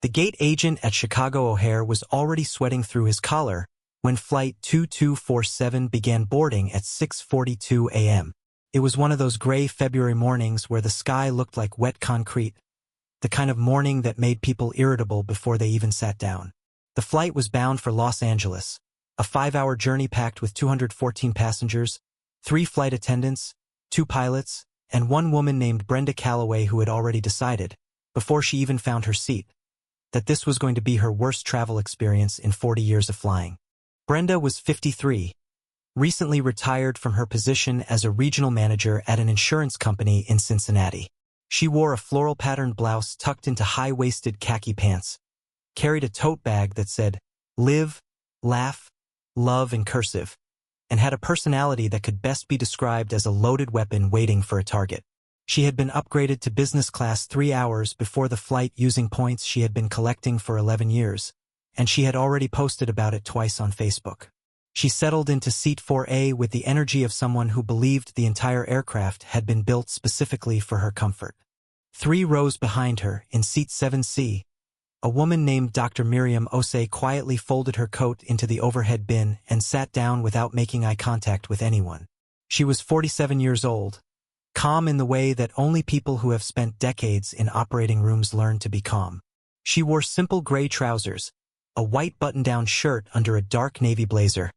The gate agent at Chicago O'Hare was already sweating through his collar when Flight 2247 began boarding at 6:42 a.m. It was one of those gray February mornings where the sky looked like wet concrete, the kind of morning that made people irritable before they even sat down. The flight was bound for Los Angeles, a 5-hour journey packed with 214 passengers, 3 flight attendants, 2 pilots, and 1 woman named Brenda Calloway who had already decided, before she even found her seat, that this was going to be her worst travel experience in 40 years of flying. Brenda was 53, recently retired from her position as a regional manager at an insurance company in Cincinnati. She wore a floral-patterned blouse tucked into high-waisted khaki pants, carried a tote bag that said, "Live, Laugh, Love" in cursive, and had a personality that could best be described as a loaded weapon waiting for a target. She had been upgraded to business class 3 hours before the flight using points she had been collecting for 11 years, and she had already posted about it twice on Facebook. She settled into seat 4A with the energy of someone who believed the entire aircraft had been built specifically for her comfort. 3 rows behind her, in seat 7C, a woman named Dr. Miriam Osei quietly folded her coat into the overhead bin and sat down without making eye contact with anyone. She was 47 years old, calm in the way that only people who have spent decades in operating rooms learn to be calm. She wore simple gray trousers, a white button-down shirt under a dark navy blazer,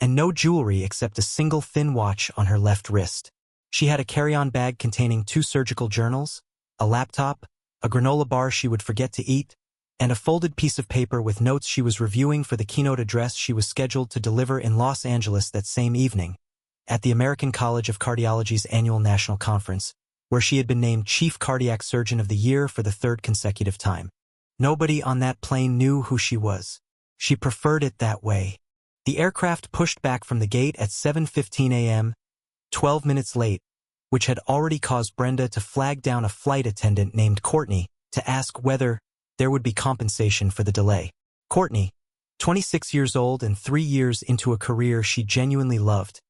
and no jewelry except a single thin watch on her left wrist. She had a carry-on bag containing 2 surgical journals, a laptop, a granola bar she would forget to eat, and a folded piece of paper with notes she was reviewing for the keynote address she was scheduled to deliver in Los Angeles that same evening, at the American College of Cardiology's annual national conference, where she had been named Chief Cardiac Surgeon of the Year for the 3rd consecutive time. Nobody on that plane knew who she was. She preferred it that way. The aircraft pushed back from the gate at 7:15 a.m., 12 minutes late, which had already caused Brenda to flag down a flight attendant named Courtney to ask whether there would be compensation for the delay. Courtney, 26 years old and 3 years into a career she genuinely loved,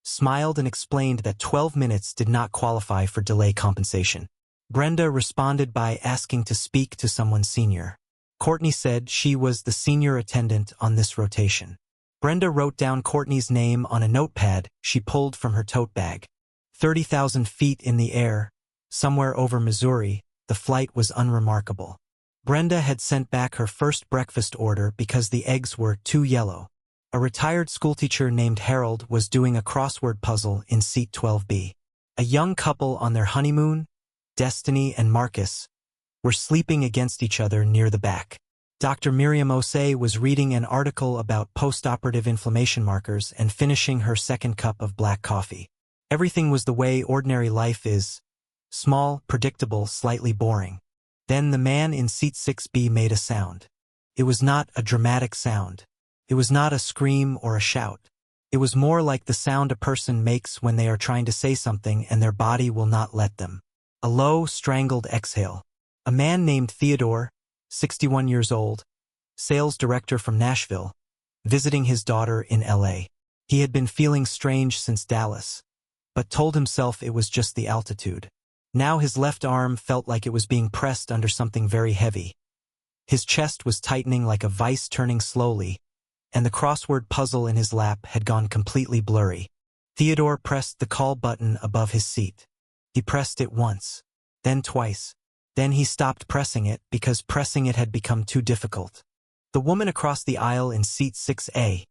smiled and explained that 12 minutes did not qualify for delay compensation. Brenda responded by asking to speak to someone senior. Courtney said she was the senior attendant on this rotation. Brenda wrote down Courtney's name on a notepad she pulled from her tote bag. 30,000 feet in the air, somewhere over Missouri, the flight was unremarkable. Brenda had sent back her first breakfast order because the eggs were too yellow. A retired schoolteacher named Harold was doing a crossword puzzle in seat 12B. A young couple on their honeymoon, Destiny and Marcus, were sleeping against each other near the back. Dr. Miriam Osei was reading an article about postoperative inflammation markers and finishing her second cup of black coffee. Everything was the way ordinary life is: small, predictable, slightly boring. Then the man in seat 6B made a sound. It was not a dramatic sound. It was not a scream or a shout. It was more like the sound a person makes when they are trying to say something and their body will not let them. A low, strangled exhale. A man named Theodore, 61 years old, sales director from Nashville, visiting his daughter in LA. He had been feeling strange since Dallas, but told himself it was just the altitude. Now his left arm felt like it was being pressed under something very heavy. His chest was tightening like a vice turning slowly, and the crossword puzzle in his lap had gone completely blurry. Theodore pressed the call button above his seat. He pressed it once, then twice. Then he stopped pressing it because pressing it had become too difficult. The woman across the aisle in seat 6A,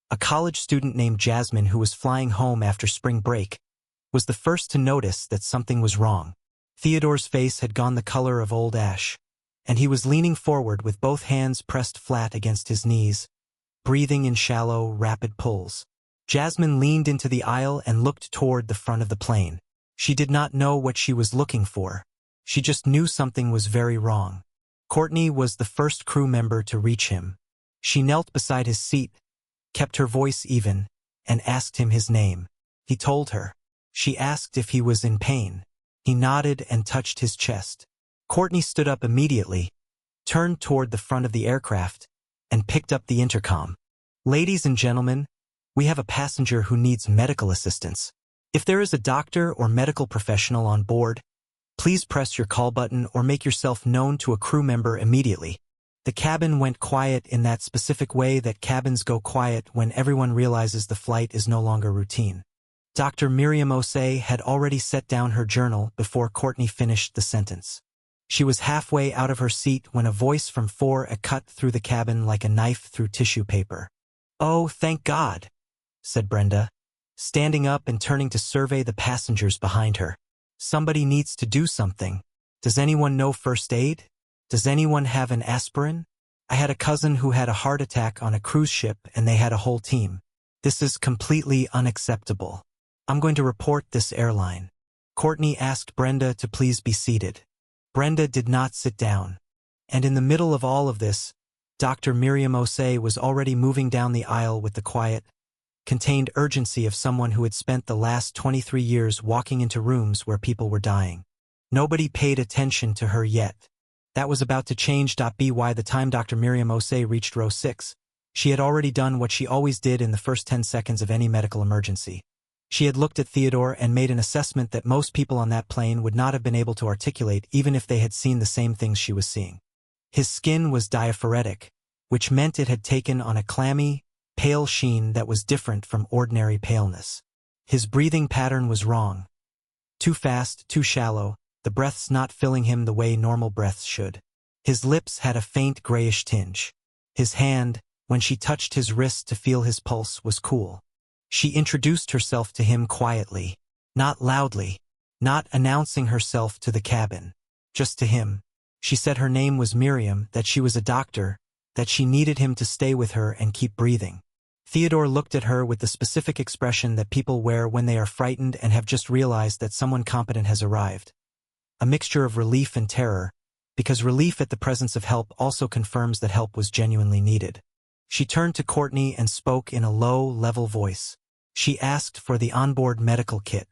a college student named Jasmine who was flying home after spring break, was the first to notice that something was wrong. Theodore's face had gone the color of old ash, and he was leaning forward with both hands pressed flat against his knees, breathing in shallow, rapid pulls. Jasmine leaned into the aisle and looked toward the front of the plane. She did not know what she was looking for. She just knew something was very wrong. Courtney was the first crew member to reach him. She knelt beside his seat, kept her voice even, and asked him his name. He told her. She asked if he was in pain. He nodded and touched his chest. Courtney stood up immediately, turned toward the front of the aircraft, and picked up the intercom. "Ladies and gentlemen, we have a passenger who needs medical assistance. If there is a doctor or medical professional on board, please press your call button or make yourself known to a crew member immediately." The cabin went quiet in that specific way that cabins go quiet when everyone realizes the flight is no longer routine. Dr. Miriam Osei had already set down her journal before Courtney finished the sentence. She was halfway out of her seat when a voice from 4A cut through the cabin like a knife through tissue paper. "Oh, thank God," said Brenda, standing up and turning to survey the passengers behind her. "Somebody needs to do something. Does anyone know first aid? Does anyone have an aspirin? I had a cousin who had a heart attack on a cruise ship and they had a whole team. This is completely unacceptable. I'm going to report this airline." Courtney asked Brenda to please be seated. Brenda did not sit down. And in the middle of all of this, Dr. Miriam Osei was already moving down the aisle with the quiet, contained urgency of someone who had spent the last 23 years walking into rooms where people were dying. Nobody paid attention to her yet. That was about to change. By the time Dr. Miriam Osei reached row 6, she had already done what she always did in the first 10 seconds of any medical emergency. She had looked at Theodore and made an assessment that most people on that plane would not have been able to articulate even if they had seen the same things she was seeing. His skin was diaphoretic, which meant it had taken on a clammy, pale sheen that was different from ordinary paleness. His breathing pattern was wrong. Too fast, too shallow, the breaths not filling him the way normal breaths should. His lips had a faint grayish tinge. His hand, when she touched his wrist to feel his pulse, was cool. She introduced herself to him quietly, not loudly, not announcing herself to the cabin, just to him. She said her name was Miriam, that she was a doctor, that she needed him to stay with her and keep breathing. Theodore looked at her with the specific expression that people wear when they are frightened and have just realized that someone competent has arrived. A mixture of relief and terror, because relief at the presence of help also confirms that help was genuinely needed. She turned to Courtney and spoke in a low, level voice. She asked for the onboard medical kit.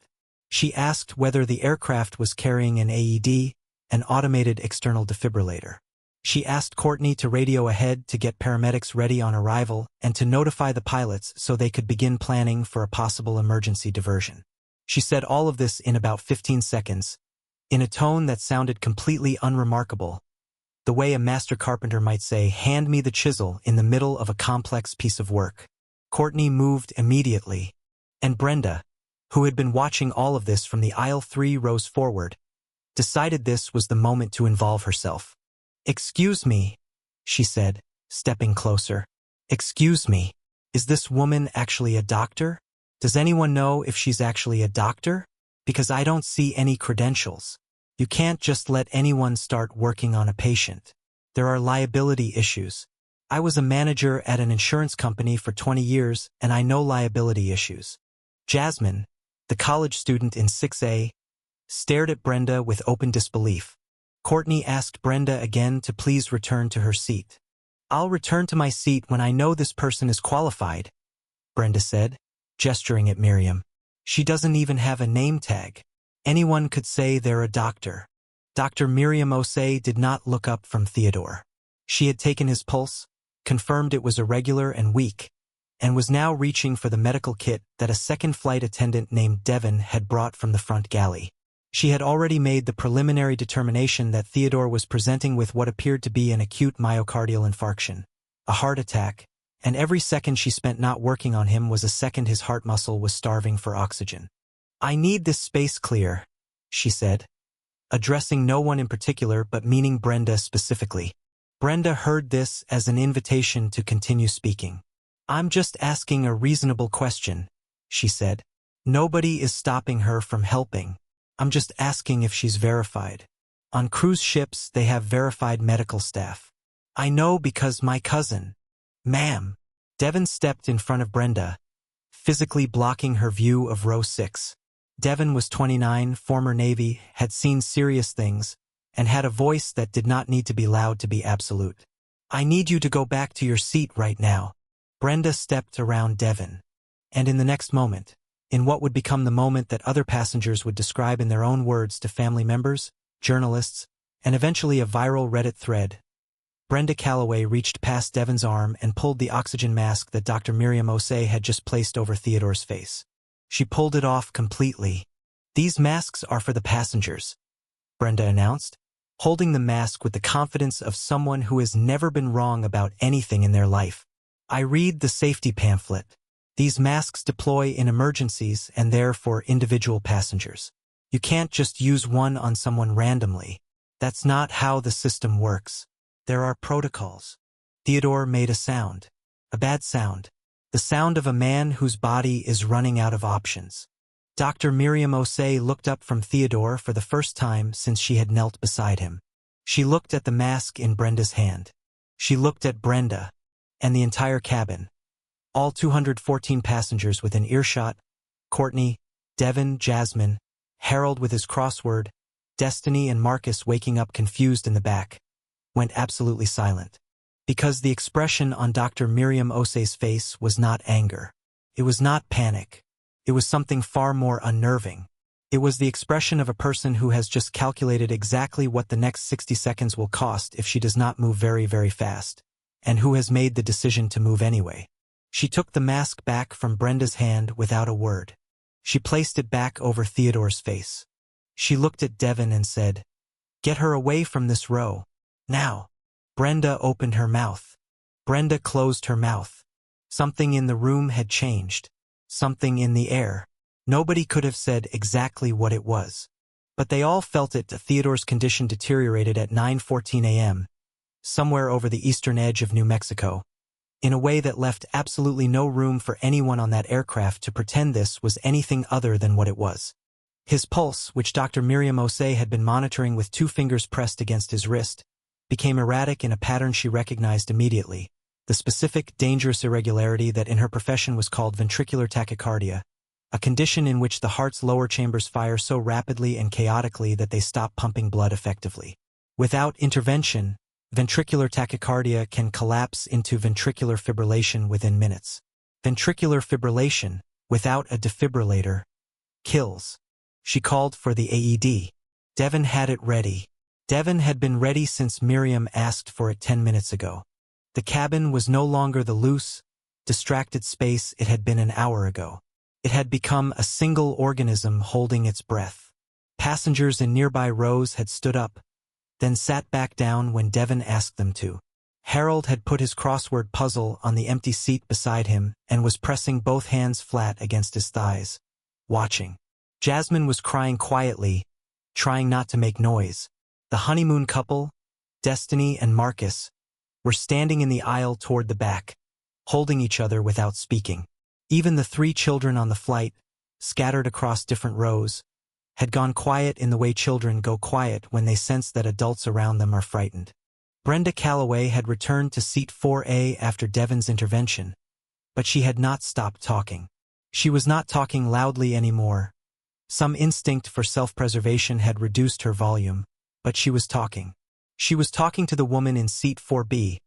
She asked whether the aircraft was carrying an AED, an automated external defibrillator. She asked Courtney to radio ahead to get paramedics ready on arrival and to notify the pilots so they could begin planning for a possible emergency diversion. She said all of this in about 15 seconds, in a tone that sounded completely unremarkable, the way a master carpenter might say, "Hand me the chisel," in the middle of a complex piece of work. Courtney moved immediately, and Brenda, who had been watching all of this from the aisle 3 rows forward, decided this was the moment to involve herself. "Excuse me," she said, stepping closer. "Excuse me, is this woman actually a doctor? Does anyone know if she's actually a doctor? Because I don't see any credentials. You can't just let anyone start working on a patient. There are liability issues. I was a manager at an insurance company for 20 years, and I know liability issues." Jasmine, the college student in 6A, stared at Brenda with open disbelief. Courtney asked Brenda again to please return to her seat. "I'll return to my seat when I know this person is qualified," Brenda said, gesturing at Miriam. "She doesn't even have a name tag. Anyone could say they're a doctor." Dr. Miriam Osei did not look up from Theodore. She had taken his pulse, confirmed it was irregular and weak, and was now reaching for the medical kit that a second flight attendant named Devon had brought from the front galley. She had already made the preliminary determination that Theodore was presenting with what appeared to be an acute myocardial infarction, a heart attack, and every second she spent not working on him was a second his heart muscle was starving for oxygen. "I need this space clear," she said, addressing no one in particular but meaning Brenda specifically. Brenda heard this as an invitation to continue speaking. "I'm just asking a reasonable question," she said. "Nobody is stopping her from helping. I'm just asking if she's verified. On cruise ships, they have verified medical staff. I know because my cousin." "Ma'am." Devon stepped in front of Brenda, physically blocking her view of row 6. Devon was 29, former Navy, had seen serious things, and had a voice that did not need to be loud to be absolute. "I need you to go back to your seat right now." Brenda stepped around Devon. And in the next moment, in what would become the moment that other passengers would describe in their own words to family members, journalists, and eventually a viral Reddit thread, Brenda Calloway reached past Devon's arm and pulled the oxygen mask that Dr. Miriam Osei had just placed over Theodore's face. She pulled it off completely. "These masks are for the passengers," Brenda announced. holding the mask with the confidence of someone who has never been wrong about anything in their life. I read the safety pamphlet. These masks deploy in emergencies and they're for individual passengers. You can't just use one on someone randomly. That's not how the system works. There are protocols. Theodore made a sound. A bad sound. The sound of a man whose body is running out of options. Dr. Miriam Osei looked up from Theodore for the first time since she had knelt beside him. She looked at the mask in Brenda's hand. She looked at Brenda and the entire cabin. All 214 passengers within earshot, Courtney, Devin, Jasmine, Harold with his crossword, Destiny and Marcus waking up confused in the back, went absolutely silent. Because the expression on Dr. Miriam Osei's face was not anger. It was not panic. It was something far more unnerving. It was the expression of a person who has just calculated exactly what the next 60 seconds will cost if she does not move very, very fast, and who has made the decision to move anyway. She took the mask back from Brenda's hand without a word. She placed it back over Theodore's face. She looked at Devin and said, "Get her away from this row. Now." Brenda opened her mouth. Brenda closed her mouth. Something in the room had changed. Something in the air. Nobody could have said exactly what it was. But they all felt it. Theodore's condition deteriorated at 9:14 a.m., somewhere over the eastern edge of New Mexico, in a way that left absolutely no room for anyone on that aircraft to pretend this was anything other than what it was. His pulse, which Dr. Miriam Osei had been monitoring with 2 fingers pressed against his wrist, became erratic in a pattern she recognized immediately, the specific, dangerous irregularity that in her profession was called ventricular tachycardia, a condition in which the heart's lower chambers fire so rapidly and chaotically that they stop pumping blood effectively. Without intervention, ventricular tachycardia can collapse into ventricular fibrillation within minutes. Ventricular fibrillation, without a defibrillator, kills. She called for the AED. Devin had it ready. Devin had been ready since Miriam asked for it 10 minutes ago. The cabin was no longer the loose, distracted space it had been an hour ago. It had become a single organism holding its breath. Passengers in nearby rows had stood up, then sat back down when Devin asked them to. Harold had put his crossword puzzle on the empty seat beside him and was pressing both hands flat against his thighs, watching. Jasmine was crying quietly, trying not to make noise. The honeymoon couple, Destiny and Marcus, were standing in the aisle toward the back, holding each other without speaking. Even the 3 children on the flight, scattered across different rows, had gone quiet in the way children go quiet when they sense that adults around them are frightened. Brenda Calloway had returned to seat 4A after Devin's intervention, but she had not stopped talking. She was not talking loudly anymore. Some instinct for self-preservation had reduced her volume, but she was talking. She was talking to the woman in seat 4B,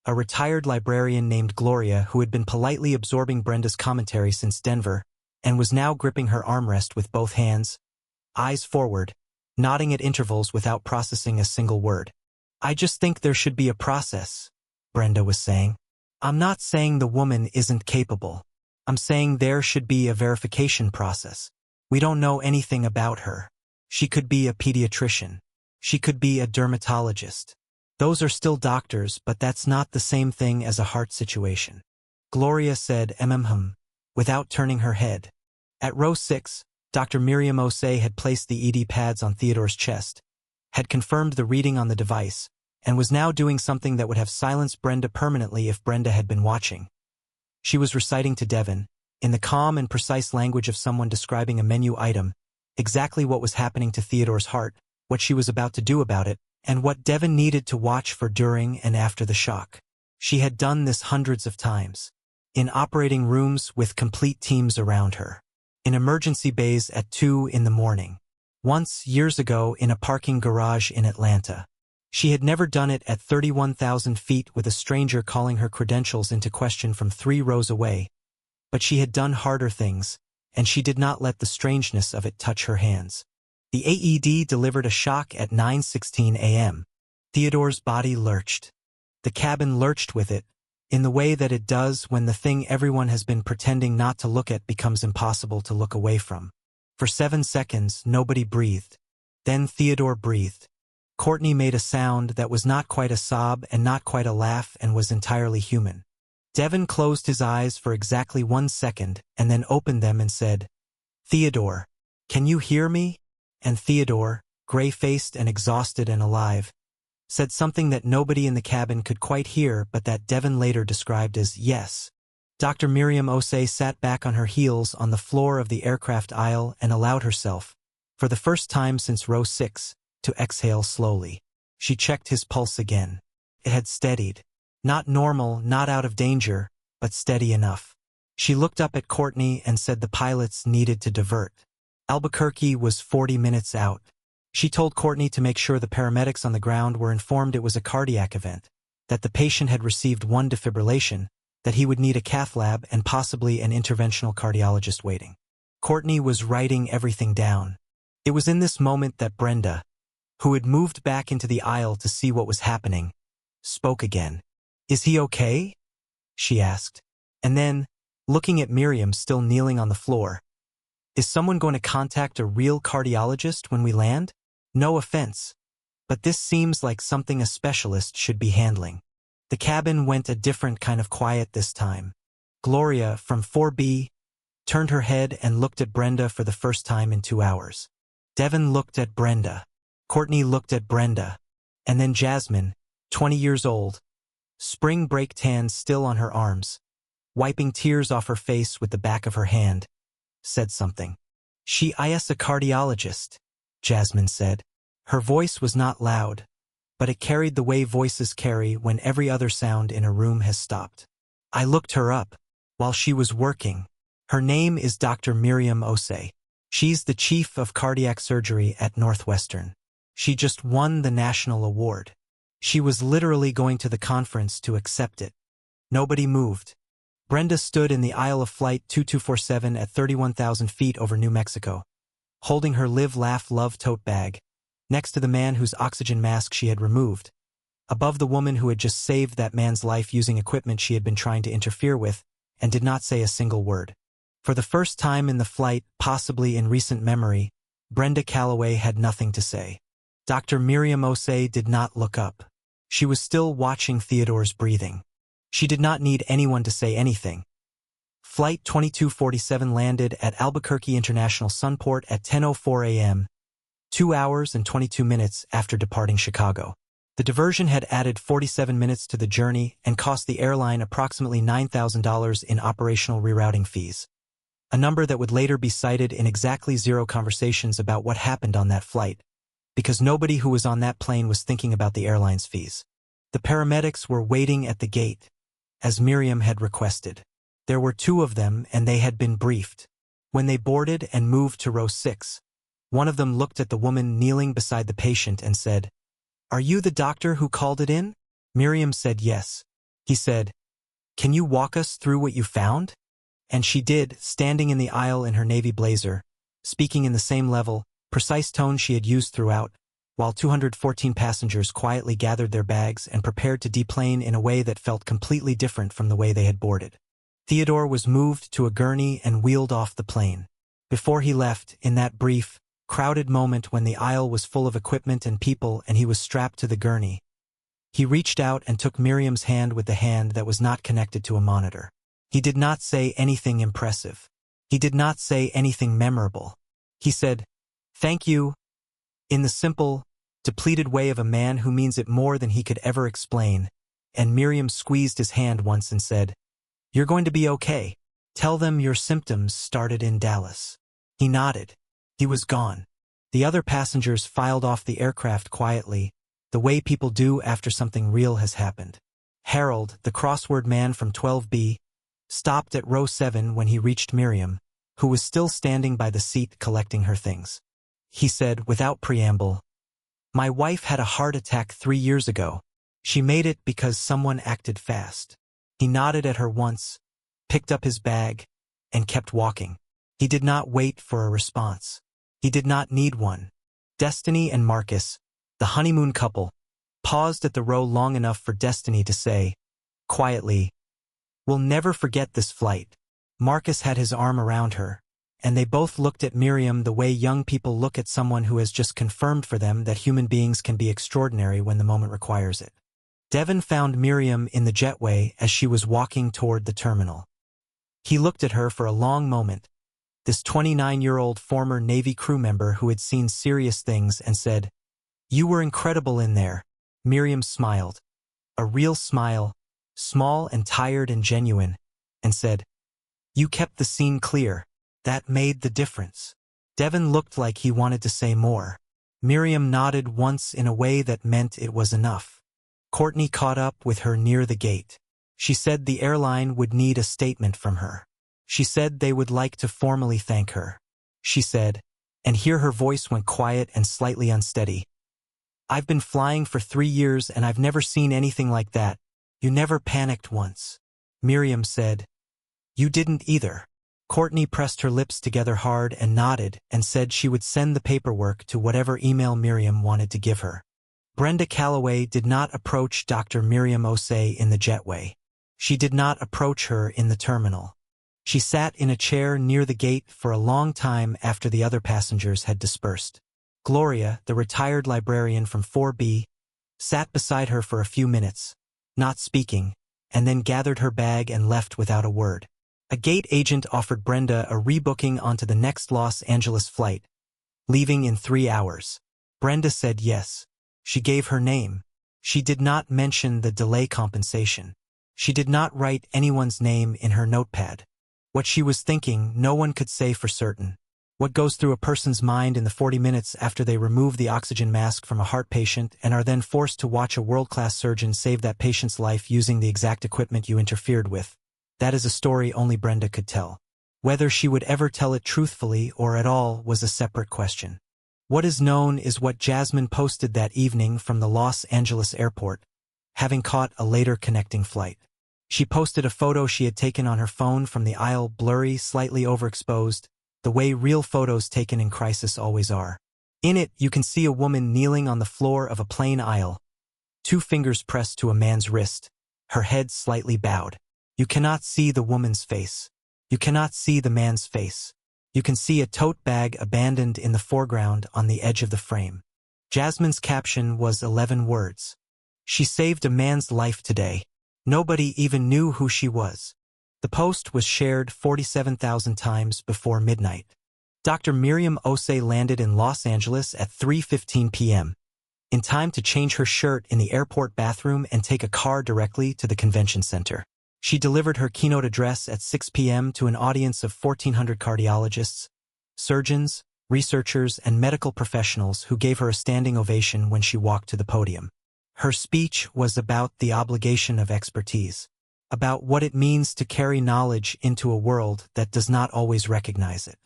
a retired librarian named Gloria who had been politely absorbing Brenda's commentary since Denver, and was now gripping her armrest with both hands, eyes forward, nodding at intervals without processing a single word. "I just think there should be a process," Brenda was saying. "I'm not saying the woman isn't capable. I'm saying there should be a verification process. We don't know anything about her. She could be a pediatrician. She could be a dermatologist. Those are still doctors, but that's not the same thing as a heart situation." Gloria said without turning her head. At row 6, Dr. Miriam Osei had placed the ED pads on Theodore's chest, had confirmed the reading on the device, and was now doing something that would have silenced Brenda permanently if Brenda had been watching. She was reciting to Devin, in the calm and precise language of someone describing a menu item, exactly what was happening to Theodore's heart, what she was about to do about it, and what Devin needed to watch for during and after the shock. She had done this hundreds of times. In operating rooms with complete teams around her. In emergency bays at 2 in the morning. Once, years ago, in a parking garage in Atlanta. She had never done it at 31,000 feet with a stranger calling her credentials into question from 3 rows away. But she had done harder things, and she did not let the strangeness of it touch her hands. The AED delivered a shock at 9:16 a.m. Theodore's body lurched. The cabin lurched with it, in the way that it does when the thing everyone has been pretending not to look at becomes impossible to look away from. For 7 seconds, nobody breathed. Then Theodore breathed. Courtney made a sound that was not quite a sob and not quite a laugh and was entirely human. Devon closed his eyes for exactly 1 second and then opened them and said, "Theodore, can you hear me?" And Theodore, gray-faced and exhausted and alive, said something that nobody in the cabin could quite hear but that Devon later described as yes. Dr. Miriam Osei sat back on her heels on the floor of the aircraft aisle and allowed herself, for the first time since row 6, to exhale slowly. She checked his pulse again. It had steadied. Not normal, not out of danger, but steady enough. She looked up at Courtney and said the pilots needed to divert. Albuquerque was 40 minutes out. She told Courtney to make sure the paramedics on the ground were informed it was a cardiac event, that the patient had received 1 defibrillation, that he would need a cath lab and possibly an interventional cardiologist waiting. Courtney was writing everything down. It was in this moment that Brenda, who had moved back into the aisle to see what was happening, spoke again. "Is he okay?" she asked. And then, looking at Miriam still kneeling on the floor, "Is someone going to contact a real cardiologist when we land? No offense, but this seems like something a specialist should be handling." The cabin went a different kind of quiet this time. Gloria, from 4B, turned her head and looked at Brenda for the first time in 2 hours. Devon looked at Brenda. Courtney looked at Brenda. And then Jasmine, 20 years old, spring break tan still on her arms, wiping tears off her face with the back of her hand, said something. "She is a cardiologist," Jasmine said. Her voice was not loud, but it carried the way voices carry when every other sound in a room has stopped. "I looked her up while she was working. Her name is Dr. Miriam Osei. She's the chief of cardiac surgery at Northwestern. She just won the national award. She was literally going to the conference to accept it." Nobody moved. Brenda stood in the aisle of Flight 2247 at 31,000 feet over New Mexico, holding her Live, Laugh, Love tote bag, next to the man whose oxygen mask she had removed, above the woman who had just saved that man's life using equipment she had been trying to interfere with, and did not say a single word. For the first time in the flight, possibly in recent memory, Brenda Calloway had nothing to say. Dr. Miriam Osei did not look up. She was still watching Theodore's breathing. She did not need anyone to say anything. Flight 2247 landed at Albuquerque International Sunport at 10:04 a.m., 2 hours and 22 minutes after departing Chicago. The diversion had added 47 minutes to the journey and cost the airline approximately $9,000 in operational rerouting fees, a number that would later be cited in exactly 0 conversations about what happened on that flight, because nobody who was on that plane was thinking about the airline's fees. The paramedics were waiting at the gate, as Miriam had requested. There were 2 of them and they had been briefed. When they boarded and moved to row 6, one of them looked at the woman kneeling beside the patient and said, "Are you the doctor who called it in?" Miriam said yes. He said, "Can you walk us through what you found?" And she did, standing in the aisle in her navy blazer, speaking in the same level, precise tone she had used throughout, while 214 passengers quietly gathered their bags and prepared to deplane in a way that felt completely different from the way they had boarded. Theodore was moved to a gurney and wheeled off the plane. Before he left, in that brief, crowded moment when the aisle was full of equipment and people and he was strapped to the gurney, he reached out and took Miriam's hand with the hand that was not connected to a monitor. He did not say anything impressive. He did not say anything memorable. He said, "Thank you," in the simple, depleted way of a man who means it more than he could ever explain, and Miriam squeezed his hand once and said, "You're going to be okay. Tell them your symptoms started in Dallas." He nodded. He was gone. The other passengers filed off the aircraft quietly, the way people do after something real has happened. Harold, the crossword man from 12B, stopped at row 7 when he reached Miriam, who was still standing by the seat collecting her things. He said, without preamble, "My wife had a heart attack 3 years ago. She made it because someone acted fast." He nodded at her once, picked up his bag, and kept walking. He did not wait for a response. He did not need one. Destiny and Marcus, the honeymoon couple, paused at the row long enough for Destiny to say, quietly, "We'll never forget this flight." Marcus had his arm around her, and they both looked at Miriam the way young people look at someone who has just confirmed for them that human beings can be extraordinary when the moment requires it. Devon found Miriam in the jetway as she was walking toward the terminal. He looked at her for a long moment, this 29-year-old former Navy crew member who had seen serious things, and said, "You were incredible in there." Miriam smiled, a real smile, small and tired and genuine, and said, "You kept the scene clear. That made the difference." Devon looked like he wanted to say more. Miriam nodded once in a way that meant it was enough. Courtney caught up with her near the gate. She said the airline would need a statement from her. She said they would like to formally thank her. She said, and here her voice went quiet and slightly unsteady, "I've been flying for 3 years and I've never seen anything like that. You never panicked once." Miriam said, "You didn't either." Courtney pressed her lips together hard and nodded and said she would send the paperwork to whatever email Miriam wanted to give her. Brenda Calloway did not approach Dr. Miriam Osei in the jetway. She did not approach her in the terminal. She sat in a chair near the gate for a long time after the other passengers had dispersed. Gloria, the retired librarian from 4B, sat beside her for a few minutes, not speaking, and then gathered her bag and left without a word. A gate agent offered Brenda a rebooking onto the next Los Angeles flight, leaving in 3 hours. Brenda said yes. She gave her name. She did not mention the delay compensation. She did not write anyone's name in her notepad. What she was thinking, no one could say for certain. What goes through a person's mind in the 40 minutes after they remove the oxygen mask from a heart patient and are then forced to watch a world-class surgeon save that patient's life using the exact equipment you interfered with, that is a story only Brenda could tell. Whether she would ever tell it truthfully or at all was a separate question. What is known is what Jasmine posted that evening from the Los Angeles airport, having caught a later connecting flight. She posted a photo she had taken on her phone from the aisle, blurry, slightly overexposed, the way real photos taken in crisis always are. In it, you can see a woman kneeling on the floor of a plain aisle, 2 fingers pressed to a man's wrist, her head slightly bowed. You cannot see the woman's face. You cannot see the man's face. You can see a tote bag abandoned in the foreground on the edge of the frame. Jasmine's caption was 11 words. "She saved a man's life today. Nobody even knew who she was." The post was shared 47,000 times before midnight. Dr. Miriam Osei landed in Los Angeles at 3:15 p.m., in time to change her shirt in the airport bathroom and take a car directly to the convention center. She delivered her keynote address at 6 p.m. to an audience of 1,400 cardiologists, surgeons, researchers, and medical professionals who gave her a standing ovation when she walked to the podium. Her speech was about the obligation of expertise, about what it means to carry knowledge into a world that does not always recognize it,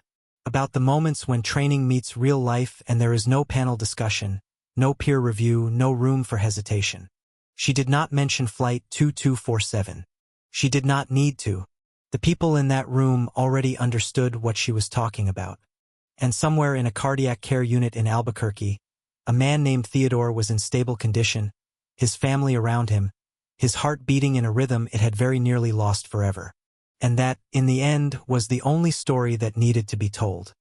about the moments when training meets real life and there is no panel discussion, no peer review, no room for hesitation. She did not mention Flight 2247. She did not need to. The people in that room already understood what she was talking about. And somewhere in a cardiac care unit in Albuquerque, a man named Theodore was in stable condition, his family around him, his heart beating in a rhythm it had very nearly lost forever. And that, in the end, was the only story that needed to be told.